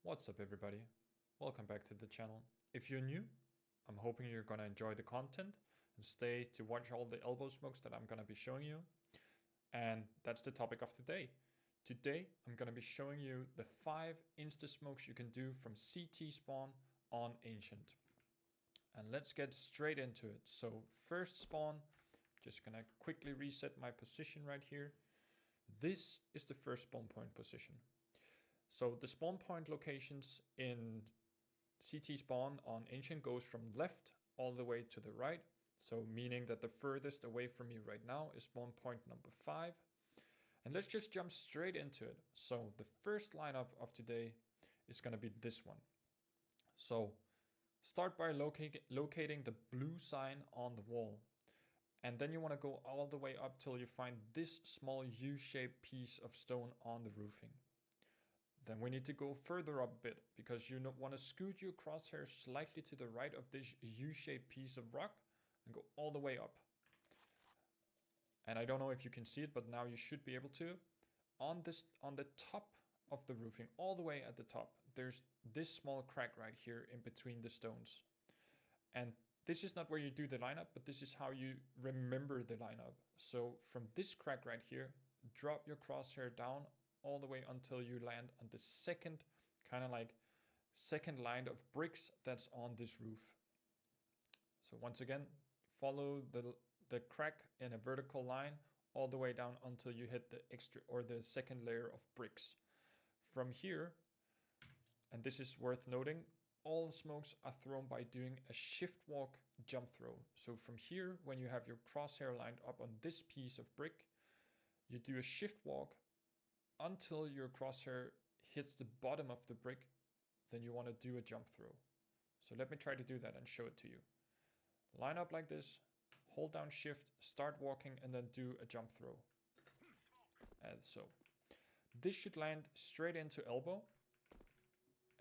What's up everybody? Welcome back to the channel. If you're new, I'm hoping you're gonna enjoy the content and stay to watch all the elbow smokes that I'm gonna be showing you. And that's the topic of today. Today, I'm gonna be showing you the 5 insta smokes you can do from CT spawn on Ancient. And let's get straight into it. So first spawn, just gonna quickly reset my position right here. This is the first spawn point position. So the spawn point locations in CT spawn on Ancient goes from left all the way to the right. So meaning that the furthest away from me right now is spawn point number 5. And let's just jump straight into it. So the first lineup of today is going to be this one. So start by locating the blue sign on the wall. And then you want to go all the way up till you find this small U-shaped piece of stone on the roofing. Then we need to go further up a bit because you want to scoot your crosshair slightly to the right of this U-shaped piece of rock and go all the way up. And I don't know if you can see it, but now you should be able to. On the top of the roofing, all the way at the top, there's this small crack right here in between the stones. And this is not where you do the lineup, but this is how you remember the lineup. So from this crack right here, drop your crosshair down all the way until you land on the second line of bricks that's on this roof. So once again, follow the crack in a vertical line all the way down until you hit the second layer of bricks. From here, and this is worth noting, all smokes are thrown by doing a shift walk jump throw. So from here, when you have your crosshair lined up on this piece of brick, you do a shift walk until your crosshair hits the bottom of the brick. Then you want to do a jump throw. So let me try to do that and show it to you. Line up like this, hold down shift, start walking, and then do a jump throw. And so this should land straight into elbow.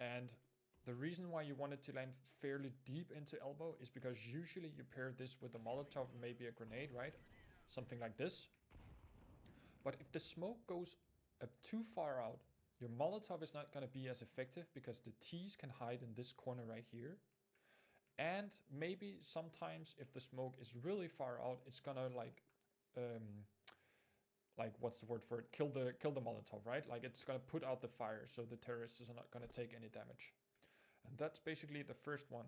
And the reason why you want it to land fairly deep into elbow is because usually you pair this with a Molotov, maybe a grenade, right? Something like this. But if the smoke goes too far out, your Molotov is not going to be as effective because the T's can hide in this corner right here. And maybe sometimes if the smoke is really far out, it's gonna like what's the word for it? Kill the Molotov, right? Like it's gonna put out the fire, so the terrorists are not gonna take any damage. And that's basically the first one.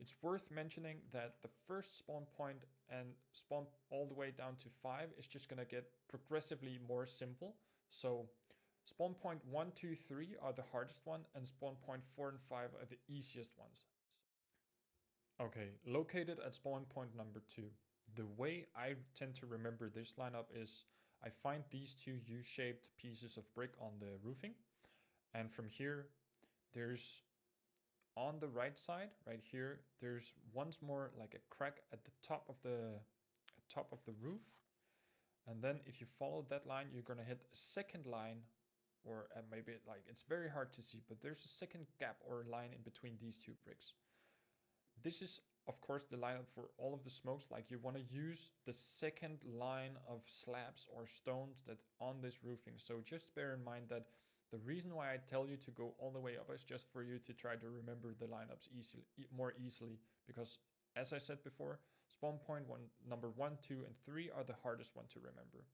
It's worth mentioning that the first spawn point and spawn all the way down to 5 is just gonna get progressively more simple. So spawn point 1, 2, 3 are the hardest one, and spawn point 4 and 5 are the easiest ones. Okay, located at spawn point number 2. The way I tend to remember this lineup is I find these two U-shaped pieces of brick on the roofing. And from here, there's on the right side, right here, there's once more like a crack at the top of the roof. And then if you follow that line, you're gonna hit a second line, or maybe like it's very hard to see, but there's a second gap or line in between these two bricks. This is, of course, the lineup for all of the smokes. Like you want to use the second line of slabs or stones that on this roofing. So just bear in mind that the reason why I tell you to go all the way up is just for you to try to remember the lineups more easily. Because as I said before, spawn point number 1, 2, and 3 are the hardest one to remember.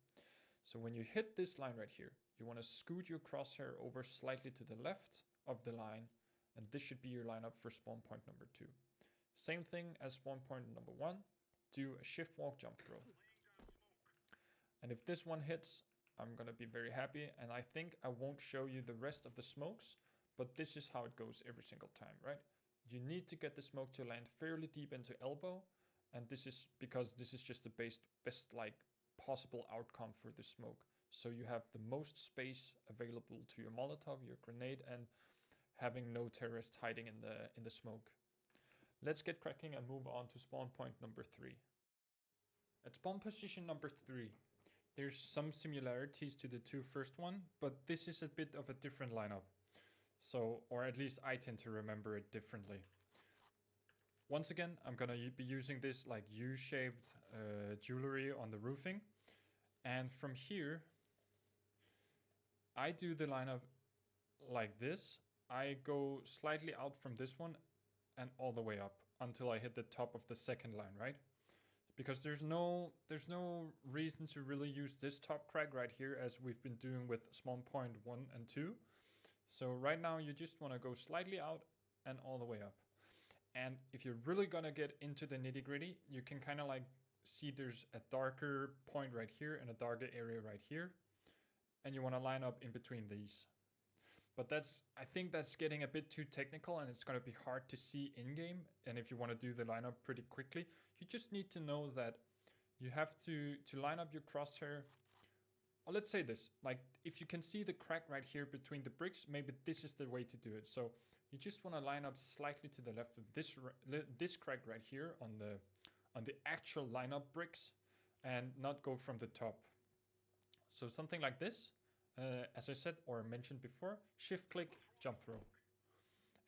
So when you hit this line right here, you want to scoot your crosshair over slightly to the left of the line. And this should be your lineup for spawn point number 2. Same thing as spawn point number 1, do a shift walk jump throw. And if this one hits, I'm gonna be very happy, and I think I won't show you the rest of the smokes, but this is how it goes every single time, right? You need to get the smoke to land fairly deep into elbow, and this is because this is just the best like possible outcome for the smoke. So you have the most space available to your Molotov, your grenade, and having no terrorists hiding in the smoke. Let's get cracking and move on to spawn point number 3. At spawn position number 3, there's some similarities to the two first one, but this is a bit of a different lineup. So, or at least I tend to remember it differently. Once again, I'm gonna be using this like U-shaped jewelry on the roofing. And from here, I do the lineup like this, I go slightly out from this one and all the way up until I hit the top of the second line, right? Because there's no reason to really use this top crag right here as we've been doing with spawn point 1 and 2. So right now you just want to go slightly out and all the way up. And if you're really gonna get into the nitty gritty, you can kind of like see there's a darker point right here and a darker area right here. And you want to line up in between these. But I think that's getting a bit too technical and it's going to be hard to see in game. And if you want to do the lineup pretty quickly, you just need to know that you have to line up your crosshair. Or let's say this, like if you can see the crack right here between the bricks, maybe this is the way to do it. So you just want to line up slightly to the left of this crack right here on the actual lineup bricks and not go from the top. So something like this. As I said or mentioned before, shift click, jump throw.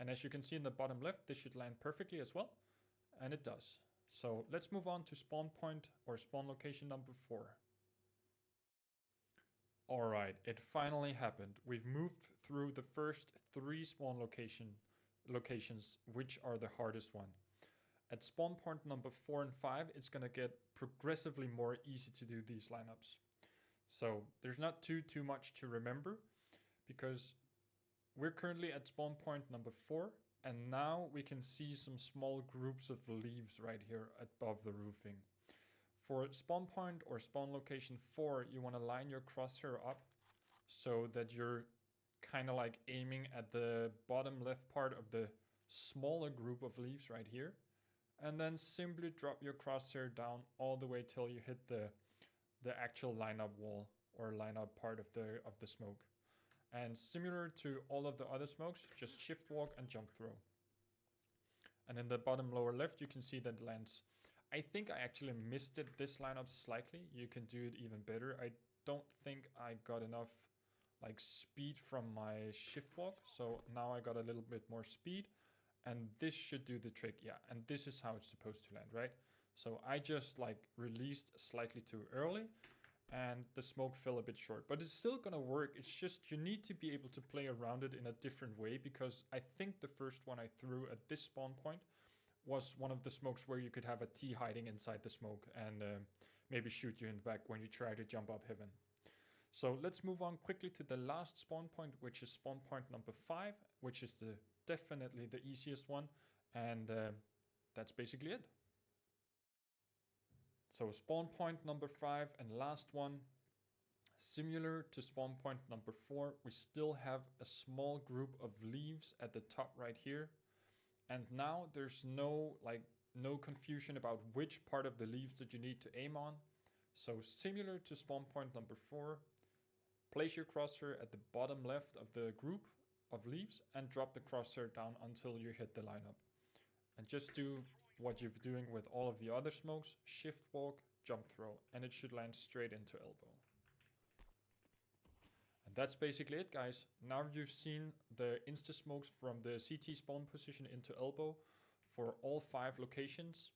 And as you can see in the bottom left, this should land perfectly as well. And it does. So let's move on to spawn point or spawn location number 4. Alright, it finally happened. We've moved through the first 3 spawn locations, which are the hardest one. At spawn point number 4 and 5, it's going to get progressively more easy to do these lineups. So there's not too much to remember because we're currently at spawn point number 4 and now we can see some small groups of leaves right here above the roofing. For spawn point or spawn location 4, you want to line your crosshair up so that you're kind of like aiming at the bottom left part of the smaller group of leaves right here, and then simply drop your crosshair down all the way till you hit the actual lineup wall or lineup part of the smoke. And similar to all of the other smokes, just shift walk and jump throw. And in the bottom lower left, you can see that it lands. I think I actually missed this lineup slightly. You can do it even better. I don't think I got enough like speed from my shift walk. So now I got a little bit more speed and this should do the trick. Yeah, and this is how it's supposed to land, right? So I just like released slightly too early and the smoke fell a bit short, but it's still gonna work. It's just you need to be able to play around it in a different way because I think the first one I threw at this spawn point was one of the smokes where you could have a T hiding inside the smoke and maybe shoot you in the back when you try to jump up heaven. So let's move on quickly to the last spawn point, which is spawn point number 5, which is definitely the easiest one, and that's basically it. So spawn point number 5 and last one, similar to spawn point number 4, we still have a small group of leaves at the top right here. And now there's no confusion about which part of the leaves that you need to aim on. So similar to spawn point number 4, place your crosshair at the bottom left of the group of leaves and drop the crosshair down until you hit the lineup. And just do what you're doing with all of the other smokes, shift walk, jump throw, and it should land straight into elbow. And that's basically it, guys. Now you've seen the insta smokes from the CT spawn position into elbow for all 5 locations.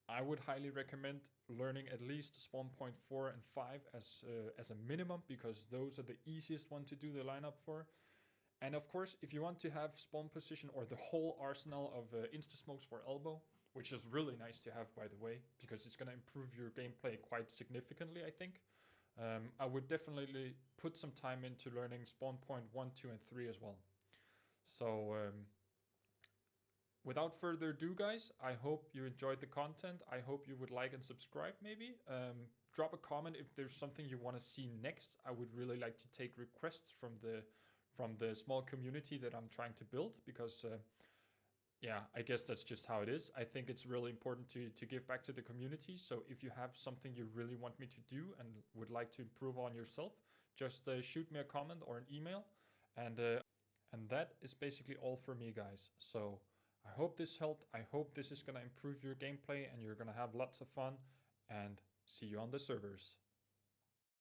I would highly recommend learning at least spawn point 4 and 5 as a minimum, because those are the easiest one to do the lineup for. And of course, if you want to have spawn position or the whole arsenal of insta smokes for elbow, which is really nice to have, by the way, because it's going to improve your gameplay quite significantly, I think. I would definitely put some time into learning spawn point 1, 2, and 3 as well. So without further ado, guys, I hope you enjoyed the content. I hope you would like and subscribe maybe. Drop a comment if there's something you want to see next. I would really like to take requests from the small community that I'm trying to build, because yeah, I guess that's just how it is. I think it's really important to give back to the community. So if you have something you really want me to do and would like to improve on yourself, just shoot me a comment or an email. And that is basically all for me, guys. So I hope this helped. I hope this is going to improve your gameplay and you're going to have lots of fun. And see you on the servers.